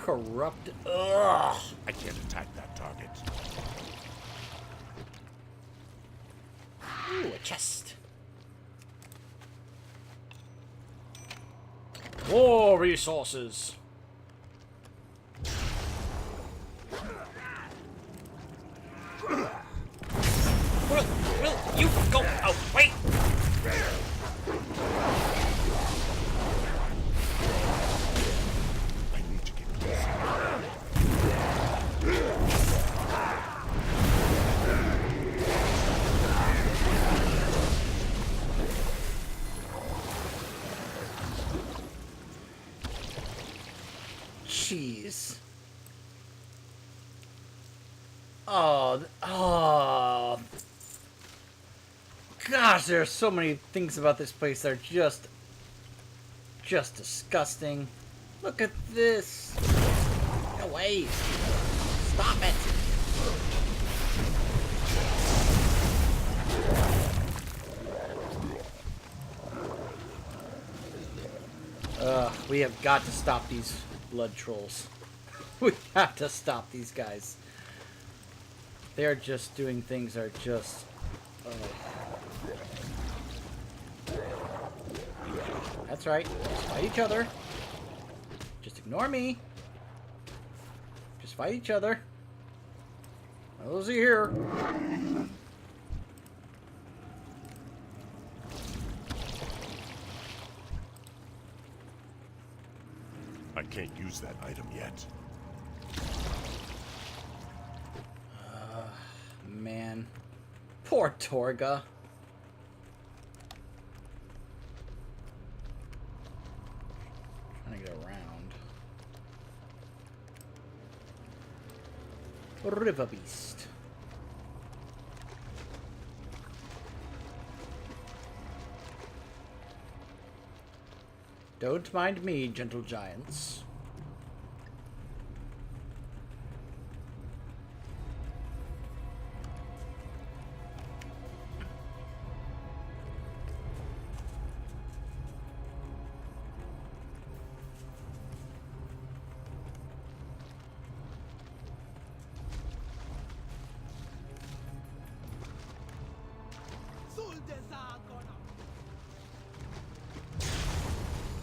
Corrupt. Ugh. I can't attack that target. Ooh, a chest. More resources. Will you go away? I need to get closer. Jeez. Oh. Gosh, there are so many things about this place that are just disgusting. Look at this. Get away. Stop it. We have got to stop these blood trolls. We have to stop these guys. They are just doing things that are just... That's right. Just fight each other. Just ignore me. Just fight each other. Those are here. I can't use that item yet. Man. Poor Torga. Trying to get around. River Beast. Don't mind me, gentle giants.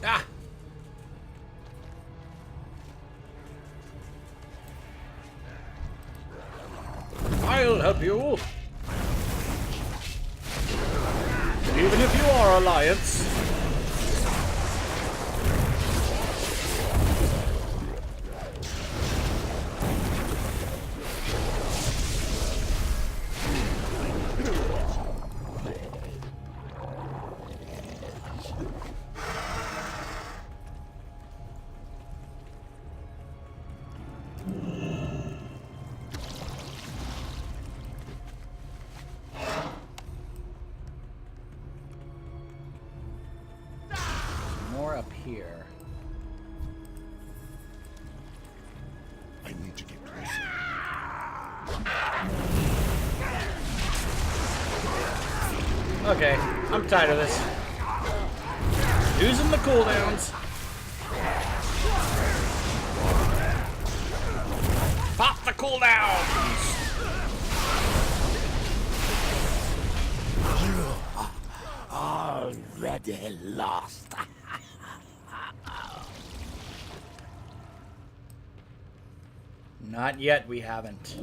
Ah! I'll help you. Even if you are Alliance. More up here. I need to get closer. Okay, I'm tired of this. Using the cooldowns. Pop the cooldowns! Already lost. Not yet, we haven't.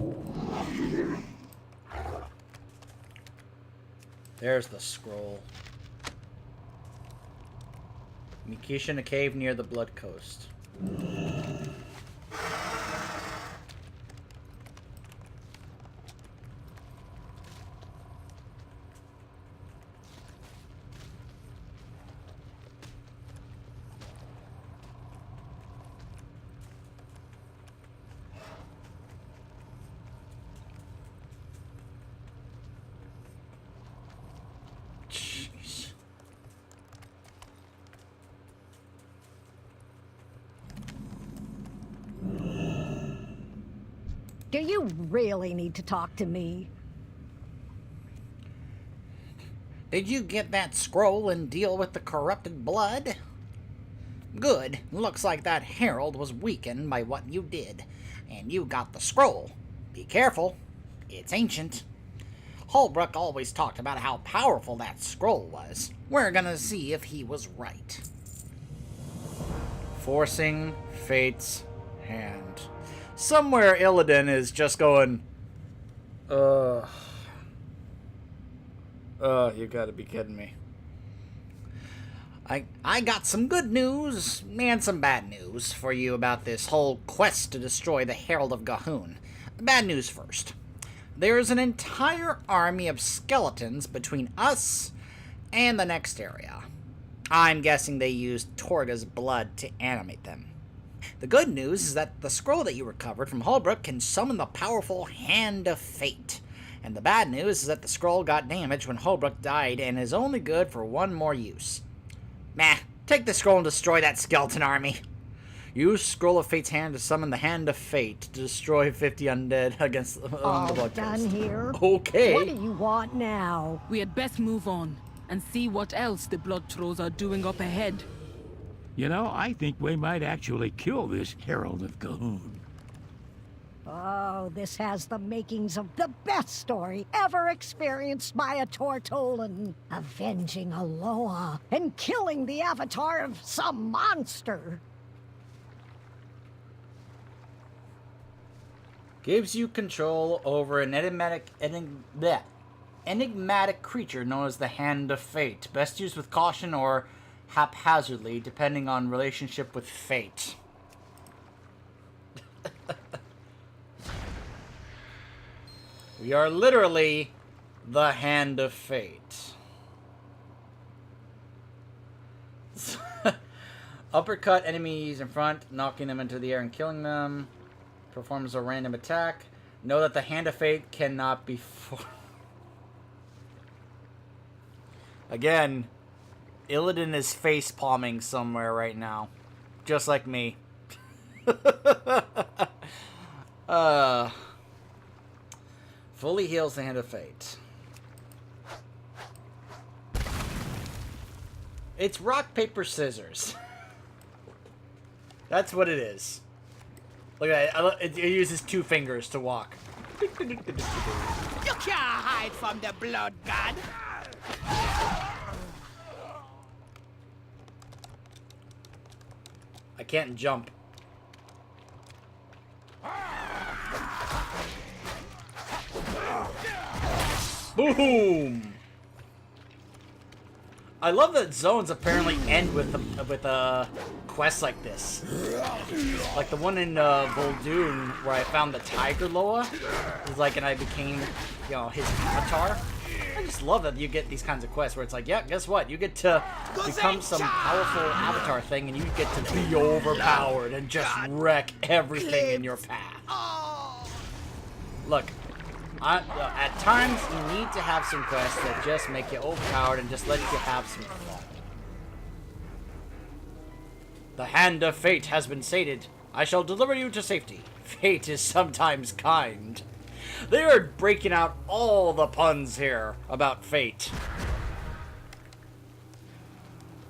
There's the scroll. Mikish in a cave near the Blood Coast. Jeez. Do you really need to talk to me? Did you get that scroll and deal with the corrupted blood? Good. Looks like that herald was weakened by what you did. And you got the scroll. Be careful. It's ancient. Holbrook always talked about how powerful that scroll was. We're gonna see if he was right. Forcing fate's hand. Somewhere Illidan is just going, you gotta be kidding me. I got some good news and some bad news for you about this whole quest to destroy the Herald of Gahun. Bad news first. There's an entire army of skeletons between us and the next area. I'm guessing they used Torga's blood to animate them. The good news is that the scroll that you recovered from Holbrook can summon the powerful Hand of Fate. And the bad news is that the scroll got damaged when Holbrook died and is only good for one more use. Meh, take the scroll and destroy that skeleton army. Use Scroll of Fate's hand to summon the Hand of Fate to destroy 50 undead against the blood done trolls. here. Okay. What do you want now? We had best move on and see what else the blood trolls are doing up ahead. You know, I think we might actually kill this Herald of Gahun. Oh, this has the makings of the best story ever experienced by a Tortolan. Avenging Aloha and killing the avatar of some monster. Gives you control over an enigmatic creature known as the Hand of Fate. Best used with caution or haphazardly, depending on relationship with fate. We are literally the Hand of Fate. Uppercut enemies in front, knocking them into the air and killing them. Performs a random attack. Know that the Hand of Fate cannot be Again, Illidan is face palming somewhere right now. Just like me. Fully heals the Hand of Fate. It's rock, paper, scissors. That's what it is. Look at that. It uses 2 fingers to walk. You can't hide from the blood god. I can't jump. Boom! I love that zones apparently end with quests like this. Like the one in Vol'dun where I found the Tiger Loa. It's like, and I became, you know, his avatar. I just love that you get these kinds of quests where it's like, yeah, guess what? You get to become some powerful avatar thing and you get to be overpowered and just wreck everything in your path. Look, at times you need to have some quests that just make you overpowered and just let you have some fun. The Hand of Fate has been sated. I shall deliver you to safety. Fate is sometimes kind. They are breaking out all the puns here about fate.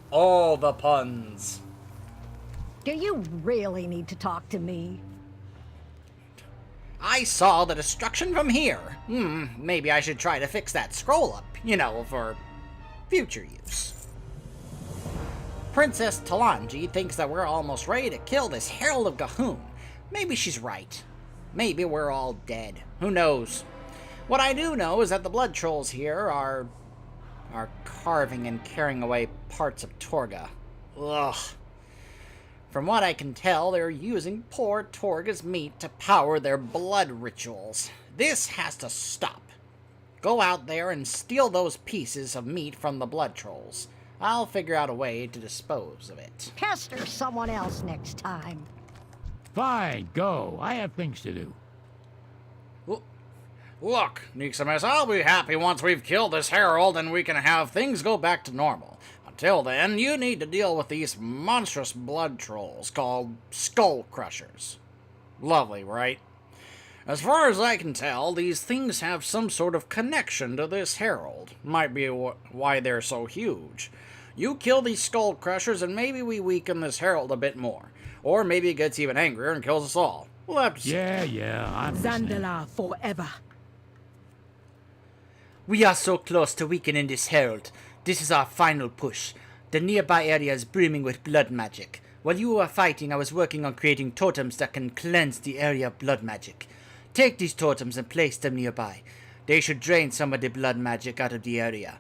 All the puns. Do you really need to talk to me? I saw the destruction from here. Maybe I should try to fix that scroll up, you know, for future use. Princess Talanji thinks that we're almost ready to kill this Herald of Gahun. Maybe she's right. Maybe we're all dead. Who knows? What I do know is that the blood trolls here are carving and carrying away parts of Torga. Ugh. From what I can tell, they're using poor Torga's meat to power their blood rituals. This has to stop. Go out there and steal those pieces of meat from the blood trolls. I'll figure out a way to dispose of it. Pester someone else next time. Fine, go. I have things to do. Look, Niximus, I'll be happy once we've killed this herald and we can have things go back to normal. Until then, you need to deal with these monstrous blood trolls called Skull Crushers. Lovely, right? As far as I can tell, these things have some sort of connection to this herald. Might be why they're so huge. You kill these skull crushers and maybe we weaken this herald a bit more. Or maybe it gets even angrier and kills us all. We'll have to see. Yeah, I'm listening. Zandala forever. We are so close to weakening this herald. This is our final push. The nearby area is brimming with blood magic. While you were fighting, I was working on creating totems that can cleanse the area of blood magic. Take these totems and place them nearby. They should drain some of the blood magic out of the area.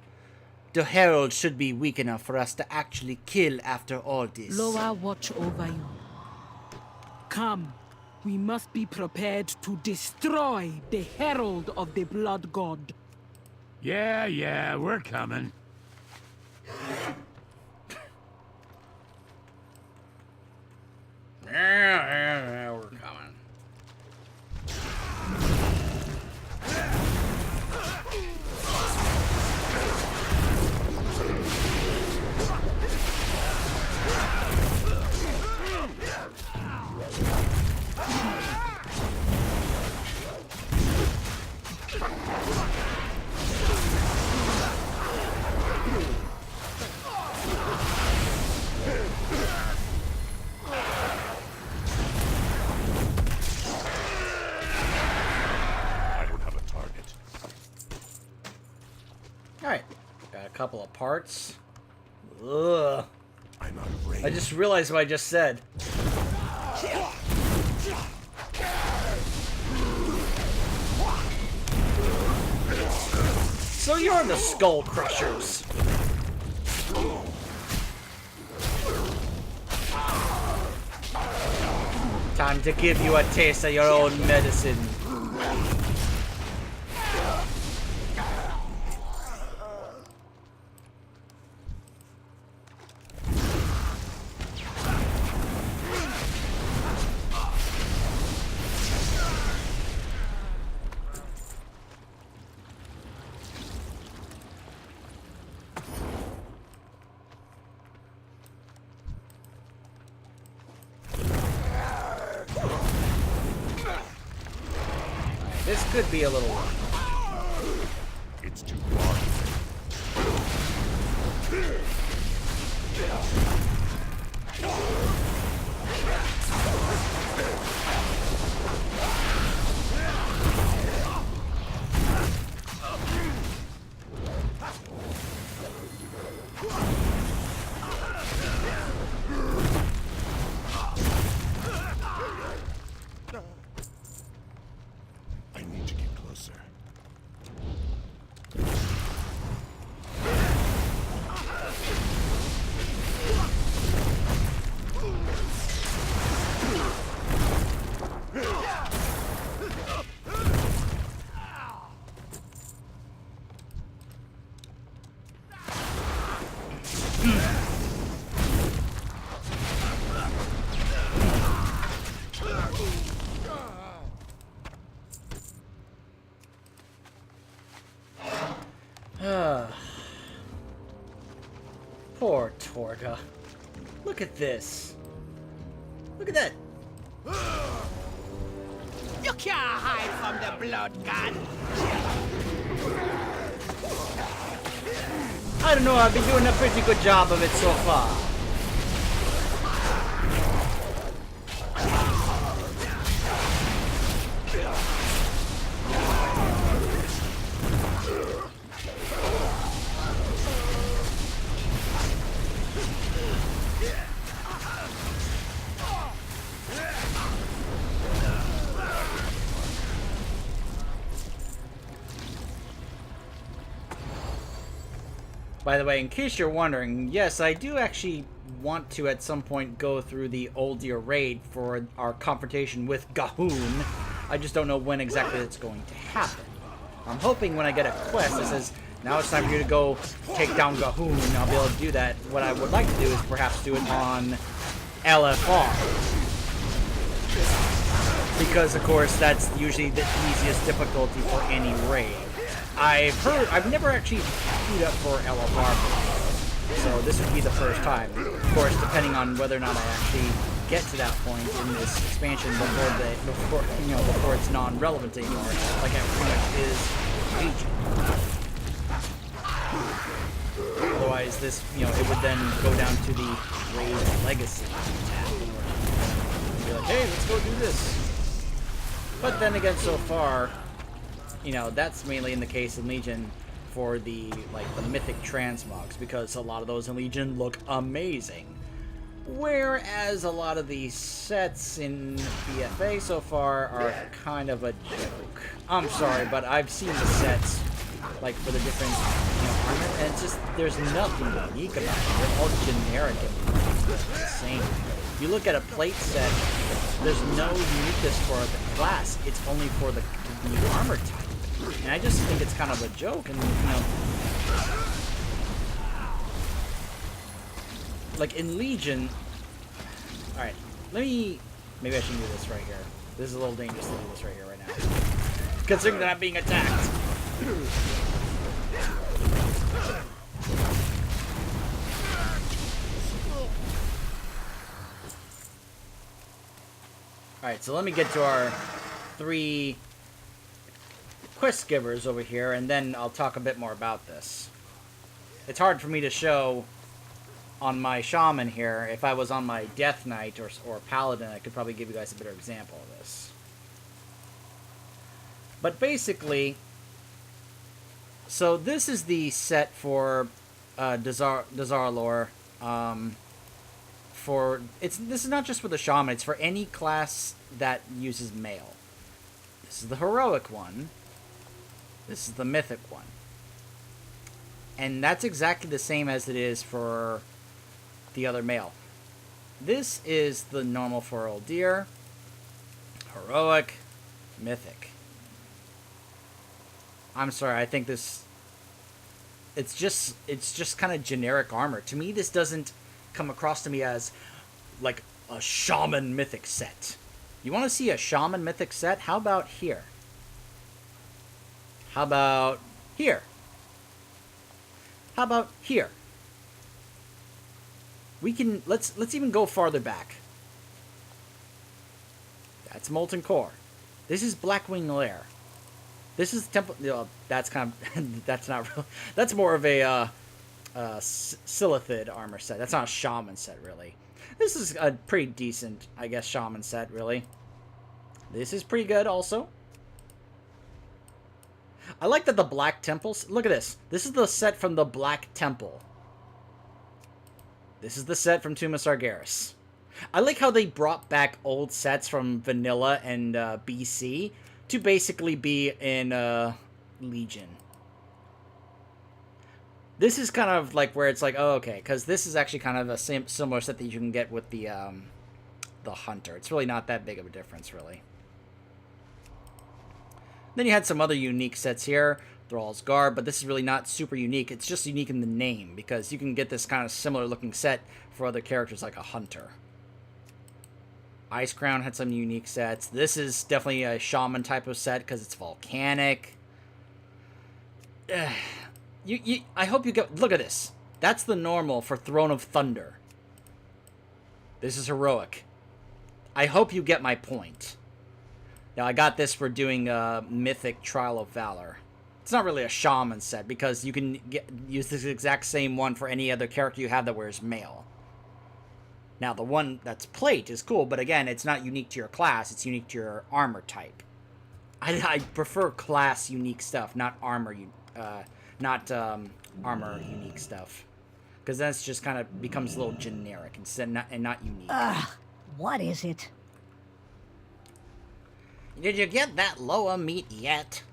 The herald should be weak enough for us to actually kill after all this. Loa watch over you. Come. We must be prepared to destroy the herald of the blood god. Yeah, we're coming. Yeah, we're coming. I don't have a target. Alright, got a couple of parts. Ugh. I'm out of range. I just realized what I just said. So you're the Skull Crushers. Time to give you a taste of your own medicine. This could be a little rough. It's too far. I need to get closer. Poor Torga. Look at this. Look at that. You can't hide from the blood god. I don't know, I've been doing a pretty good job of it so far. By the way, in case you're wondering, yes, I do actually want to at some point go through the Oldir raid for our confrontation with Gahun. I just don't know when exactly it's going to happen. I'm hoping when I get a quest that says, now it's time for you to go take down Gahun, I'll be able to do that. What I would like to do is perhaps do it on LFR. Because, of course, that's usually the easiest difficulty for any raid. I've never actually queued up for LFR before, so this would be the first time. Of course, depending on whether or not I actually get to that point in this expansion before it's non-relevant anymore, like it pretty much is Legion. Otherwise, this, you know, it would then go down to the Raid Legacy tab. And be like, hey, let's go do this. But then again, so far, you know, that's mainly in the case of Legion for the, like, the mythic transmogs, because a lot of those in Legion look amazing. Whereas a lot of the sets in BFA so far are kind of a joke. I'm sorry, but I've seen the sets, like, for the different, you know, armor, and it's just, there's nothing unique about them. They're all generic and the same. If you look at a plate set, there's no uniqueness for the class. It's only for the armor type. And I just think it's kind of a joke, and, you know, like in Legion, alright, maybe I should do this right here. This is a little dangerous to do this right here right now, considering that I'm being attacked. Alright, so let me get to our 3 quest givers over here, and then I'll talk a bit more about this. It's hard for me to show on my shaman here. If I was on my death knight or paladin, I could probably give you guys a better example of this. But basically, so this is the set for Dazar'alor. This is not just for the shaman, it's for any class that uses mail. This is the heroic one. This is the mythic one. And that's exactly the same as it is for the other male. This is the normal for Uldir, heroic, mythic. I'm sorry, I think this, it's just kind of generic armor. To me, this doesn't come across to me as like a shaman mythic set. You want to see a shaman mythic set? How about here? How about here? How about here? We can, let's even go farther back. That's Molten Core. This is Blackwing Lair. This is Temple, you know, that's kind of, that's not real. That's more of a Silithid armor set. That's not a shaman set, really. This is a pretty decent, I guess, shaman set, really. This is pretty good, also. I like that the Black Temples, look at this. This is the set from the Black Temple. This is the set from Tomb of Sargeras. I like how they brought back old sets from Vanilla and BC to basically be in Legion. This is kind of like where it's like, oh, okay, because this is actually kind of a similar set that you can get with the Hunter. It's really not that big of a difference, really. Then you had some other unique sets here. Thrall's Garb, but this is really not super unique. It's just unique in the name, because you can get this kind of similar looking set for other characters like a Hunter. Ice Crown had some unique sets. This is definitely a shaman type of set because it's volcanic. I hope you get, look at this. That's the normal for Throne of Thunder. This is heroic. I hope you get my point. Now, I got this for doing Mythic Trial of Valor. It's not really a shaman set, because you can use this exact same one for any other character you have that wears mail. Now, the one that's plate is cool, but again, it's not unique to your class. It's unique to your armor type. I prefer class unique stuff, not armor armor unique stuff, because that's just kind of becomes a little generic instead and not unique. What is it? Did you get that Loa meat yet?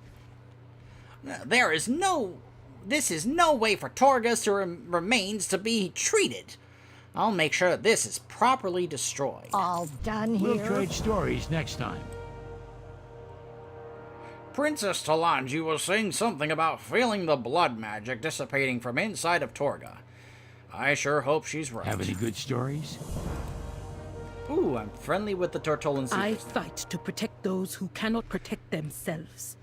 This is no way for Torga's remains to be treated. I'll make sure that this is properly destroyed. All done here? We'll trade stories next time. Princess Talanji was saying something about feeling the blood magic dissipating from inside of Torga. I sure hope she's right. Have any good stories? Ooh, I'm friendly with the Tortolan I Seekers. fight to protect those who cannot protect themselves.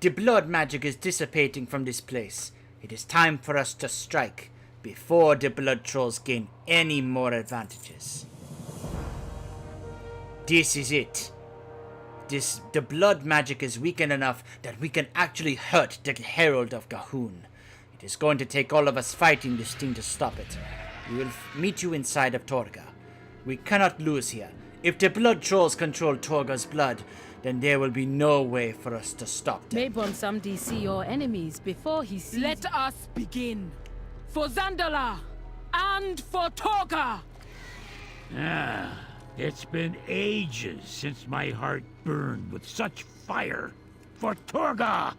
The blood magic is dissipating from this place. It is time for us to strike before the blood trolls gain any more advantages. This is it. The blood magic is weakened enough that we can actually hurt the Herald of Gahun. It is going to take all of us fighting this thing to stop it. We will meet you inside of Torga. We cannot lose here. If the blood trolls control Torga's blood, then there will be no way for us to stop them. Maybe somebody see your enemies before he sees. Let us begin. For Zandala and for Torga. Ah, it's been ages since my heart burned with such fire for Torga.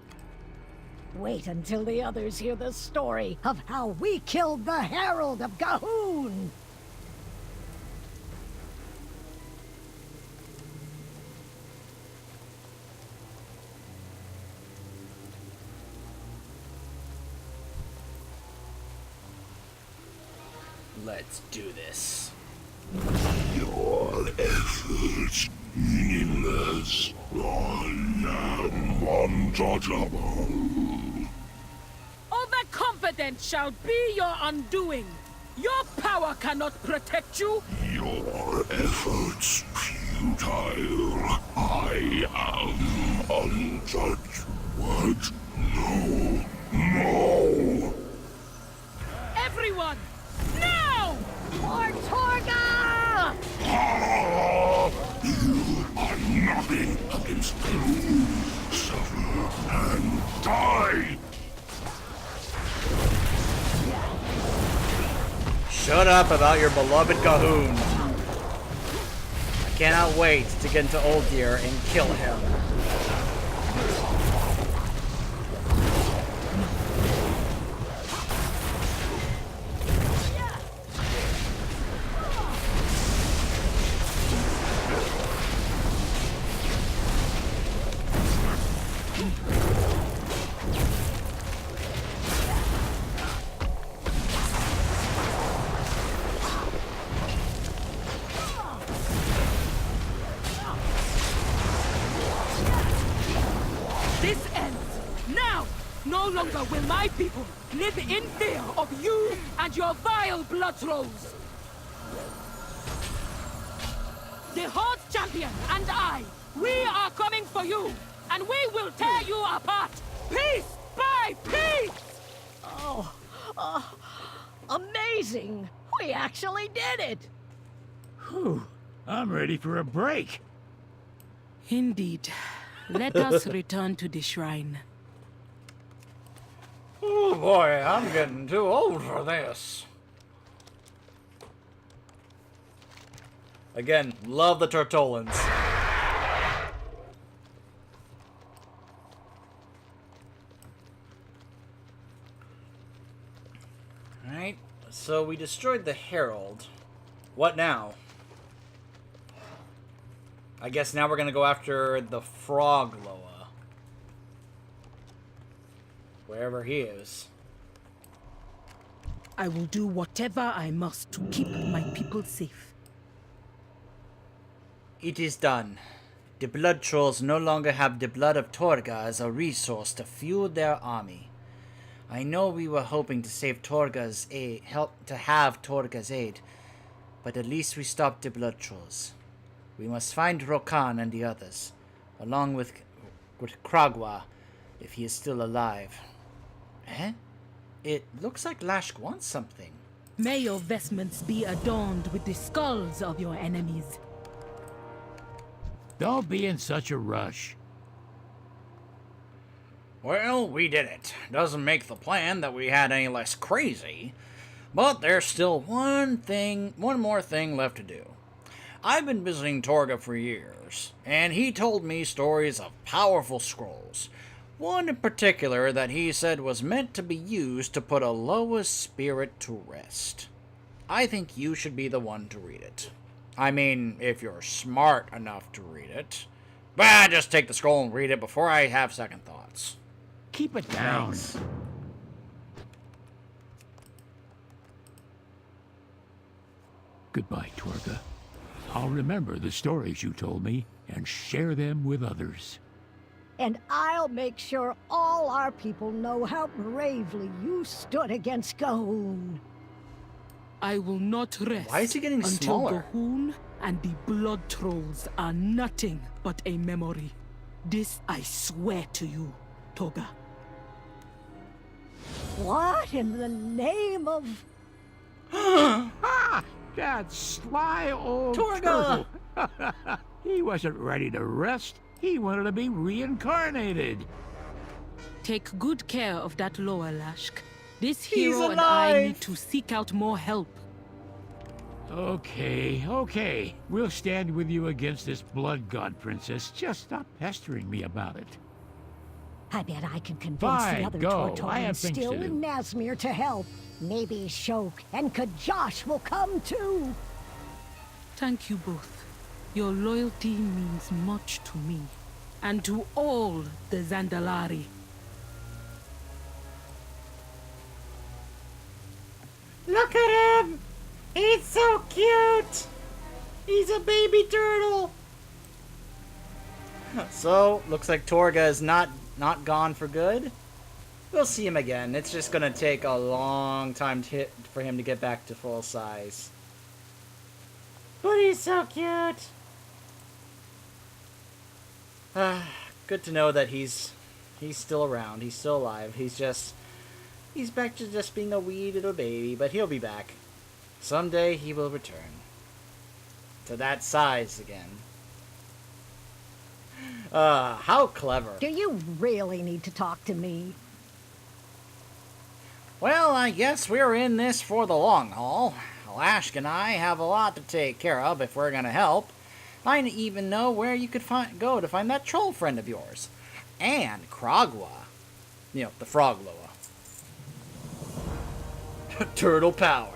Wait until the others hear the story of how we killed the Herald of Gahun! Let's do this. Your efforts meaningless. I am untouchable. Overconfidence shall be your undoing. Your power cannot protect you. Your efforts futile. I am untouched. What? No. No. Everyone, now! For Torga! You are nothing against me. Suffer and die. Shut up about your beloved Gahun. I cannot wait to get into Uldir and kill him. This ends. Now! No longer will my people live in fear of you and your vile blood trolls. The Horde Champion and I, we are coming for you, and we will tear you apart, piece by piece! Amazing! We actually did it! Whew, I'm ready for a break. Indeed. Let us return to the shrine. Oh boy, I'm getting too old for this. Again, love the Tortolans. Alright, so we destroyed the Herald. What now? I guess now we're gonna go after the Frog Loa. Wherever he is. I will do whatever I must to keep my people safe. It is done. The blood trolls no longer have the blood of Torga as a resource to fuel their army. I know we were hoping to save Torga's aid, have Torga's aid, but at least we stopped the blood trolls. We must find Rokan and the others, along with Kragwa, if he is still alive. Eh? It looks like Lashk wants something. May your vestments be adorned with the skulls of your enemies. Don't be in such a rush. Well, we did it. Doesn't make the plan that we had any less crazy, but there's still one more thing left to do. I've been visiting Torga for years, and he told me stories of powerful scrolls. One in particular that he said was meant to be used to put a Loa's spirit to rest. I think you should be the one to read it. I mean, if you're smart enough to read it. But just take the scroll and read it before I have second thoughts. Keep it down. Thanks. Goodbye, Torga. I'll remember the stories you told me and share them with others. And I'll make sure all our people know how bravely you stood against Gahun. I will not rest Why is he getting until smaller? Gahun and the blood trolls are nothing but a memory. This I swear to you, Torga. What in the name of... Ah! That sly old Torga! turtle! He wasn't ready to rest. He wanted to be reincarnated. Take good care of that lower Lashk. This He's hero and I alive. need to seek out more help. Okay. We'll stand with you against this blood god, Princess. Just stop pestering me about it. I bet I can convince Fine, the other go. I Tortolans have things still to do. in Nazmir to help. Maybe Shok and Kajosh will come too. Thank you both. Your loyalty means much to me, and to all the Zandalari. Look at him! He's so cute! He's a baby turtle! So, looks like Torga is not gone for good. We'll see him again. It's just gonna take a long time for him to get back to full size. But he's so cute! Good to know that he's still around. He's still alive. He's back to just being a wee little baby, but he'll be back. Someday he will return to that size again. How clever. Do you really need to talk to me? Well, I guess we're in this for the long haul. Lashk and I have a lot to take care of if we're gonna help. I even know where you could go to find that troll friend of yours. And Kragwa. You know, the frog loa. Turtle power.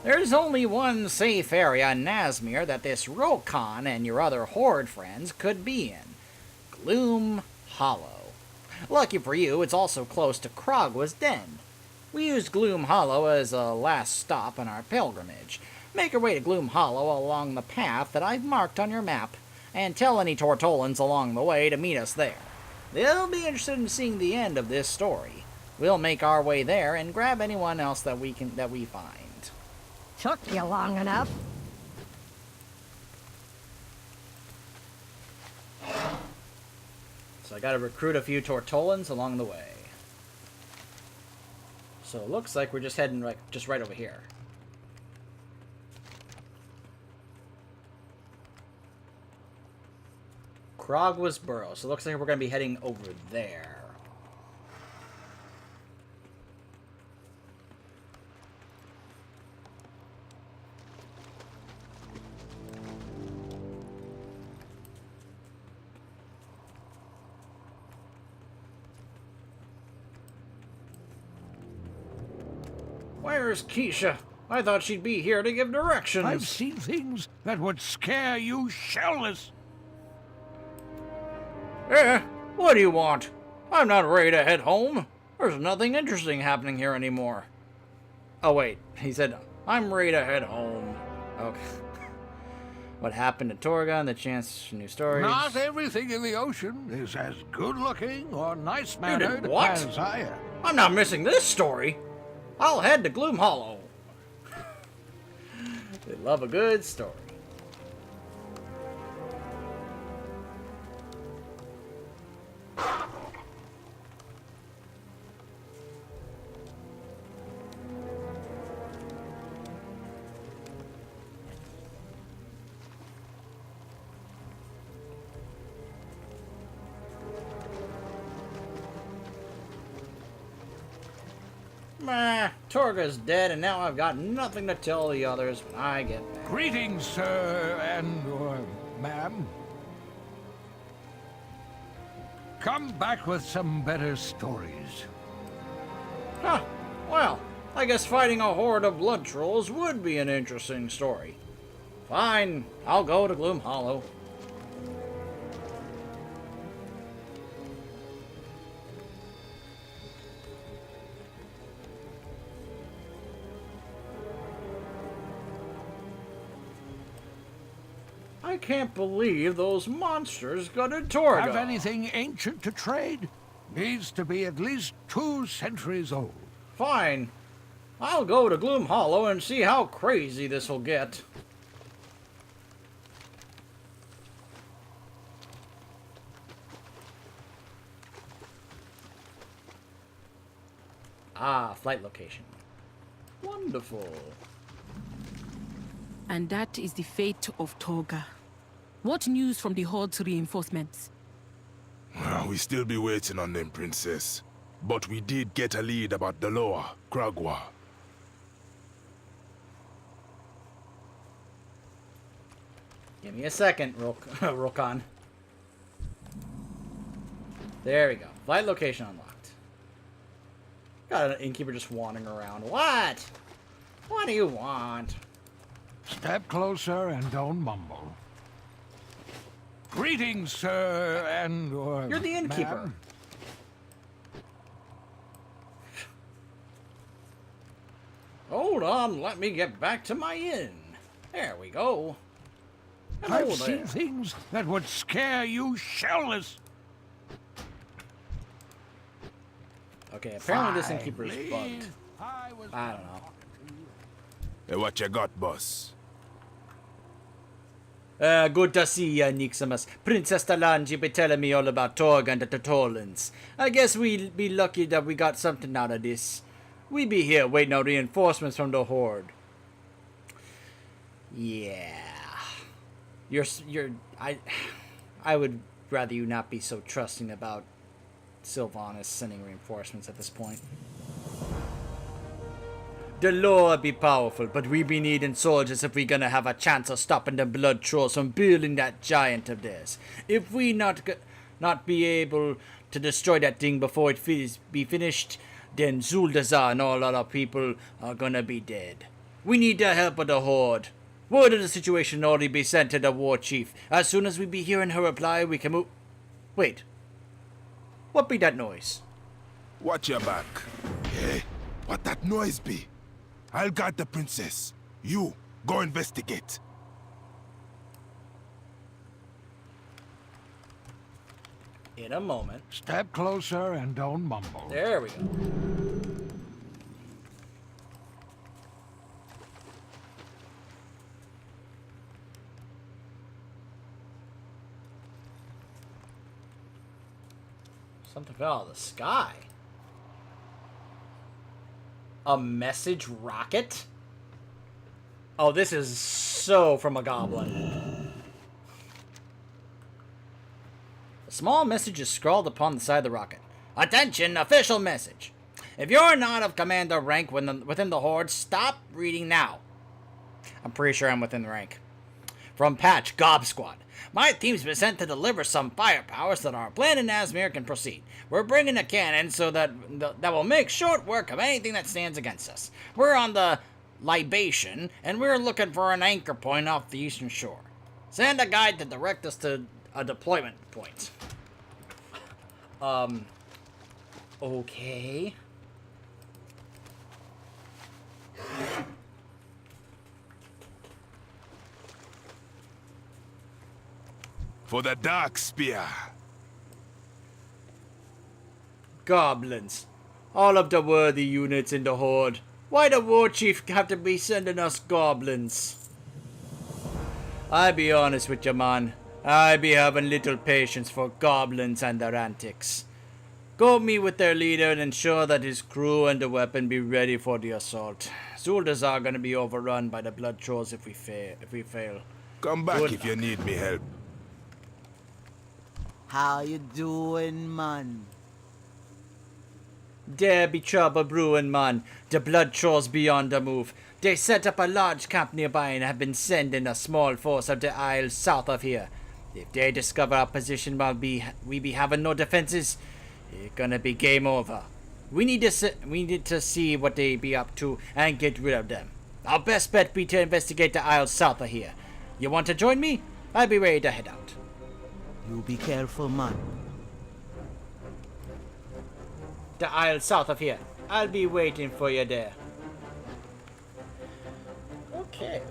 There's only one safe area in Nazmir that this Rokon and your other Horde friends could be in. Gloom Hollow. Lucky for you, it's also close to Kragwa's den. We used Gloom Hollow as a last stop on our pilgrimage. Make your way to Gloom Hollow along the path that I've marked on your map, and tell any Tortolans along the way to meet us there. They'll be interested in seeing the end of this story. We'll make our way there and grab anyone else that we find. Took you long enough. So I gotta recruit a few Tortolans along the way. So it looks like we're just heading just right over here. Kragwa's Burrow. So it looks like we're gonna be heading over there. Where's Keisha? I thought she'd be here to give directions. I've seen things that would scare you shellless. What do you want? I'm not ready to head home. There's nothing interesting happening here anymore. Oh wait, he said, I'm ready to head home. Okay. What happened to Torga and the chance for new stories? Not everything in the ocean is as good-looking or nice-mannered what? as I am. I'm not missing this story. I'll head to Gloom Hollow. They love a good story. Torga's dead, and now I've got nothing to tell the others when I get back. Greetings, sir and ma'am. Come back with some better stories. Huh. Well, I guess fighting a horde of blood trolls would be an interesting story. Fine, I'll go to Gloom Hollow. I can't believe those monsters got a Torga. Have anything ancient to trade? Needs to be at least 2 centuries old. Fine. I'll go to Gloom Hollow and see how crazy this will get. Ah, flight location. Wonderful. And that is the fate of Toga. What news from the Horde's reinforcements? We still be waiting on them, Princess. But we did get a lead about the lower, Kragwa. Give me a second, Rokan. There we go. Flight location unlocked. Got an innkeeper just wandering around. What? What do you want? Step closer and don't mumble. Greetings, sir, and... You're the innkeeper. ma'am. Hold on, let me get back to my inn. There we go. Hello I've there. seen things that would scare you shellless. Okay, apparently this innkeeper is Finally, bugged. I was I don't know. Hey, what you got, boss? Good to see ya, Niximus. Princess Talanji be telling me all about Torg and the Totolans. I guess we'll be lucky that we got something out of this. We be here waiting on reinforcements from the Horde. Yeah. I would rather you not be so trusting about Sylvanas sending reinforcements at this point. The Lord be powerful, but we be needing soldiers if we gonna have a chance of stopping the blood trolls from building that giant of theirs. If we not be able to destroy that thing before it be finished, then Zuldazar and all other people are gonna be dead. We need the help of the Horde. Word of the situation already be sent to the war chief. As soon as we be hearing her reply, we can move... Wait. What be that noise? Watch your back. Hey, what that noise be? I'll guard the princess. You, go investigate. In a moment. Step closer and don't mumble. There we go. Something fell out of the sky. A message rocket? Oh, this is so from a goblin. A small message is scrawled upon the side of the rocket. Attention, official message. If you're not of commander rank within the Horde, stop reading now. I'm pretty sure I'm within the rank. From Patch, Gob Squad. My team's been sent to deliver some firepower so that our plan in Asmir can proceed. We're bringing a cannon so that will make short work of anything that stands against us. We're on the Libation, and we're looking for an anchor point off the eastern shore. Send a guide to direct us to a deployment point. Okay. For the Dark Spear. Goblins. All of the worthy units in the Horde. Why the war chief have to be sending us goblins? I be honest with you, man. I be having little patience for goblins and their antics. Go meet with their leader and ensure that his crew and the weapon be ready for the assault. Zuldas are gonna be overrun by the blood trolls if we fail. Come back Good if you luck. need me help. How you doing, man? There be trouble brewing, man. The blood trolls be on the move. They set up a large camp nearby and have been sending a small force of the Isles south of here. If they discover our position while we be having no defenses, it's gonna be game over. We need to see what they be up to and get rid of them. Our best bet be to investigate the Isles south of here. You want to join me? I'll be ready to head out. You be careful, man. The Isles south of here. I'll be waiting for you there. Okay.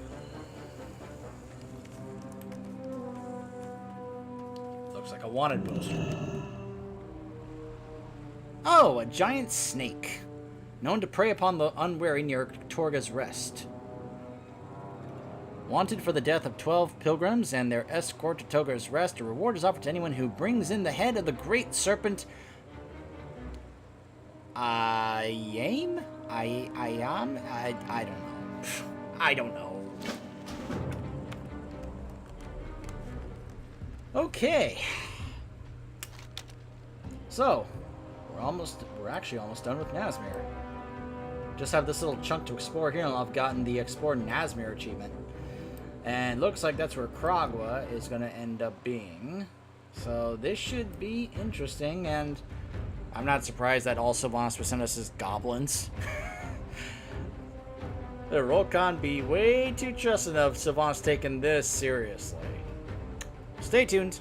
Looks like a wanted poster. Oh, a giant snake. Known to prey upon the unwary near Torga's Rest. Wanted for the death of 12 pilgrims and their escort to Torga's Rest. A reward is offered to anyone who brings in the head of the great serpent I am? I don't know. I don't know. Okay. So, we're actually almost done with Nazmir. Just have this little chunk to explore here, and I've gotten the Explore Nazmir achievement. And looks like that's where Kragwa is going to end up being. So this should be interesting, and I'm not surprised that all Savants were sent us as goblins. The roll can't be way too trusting of Savants taking this seriously. Stay tuned.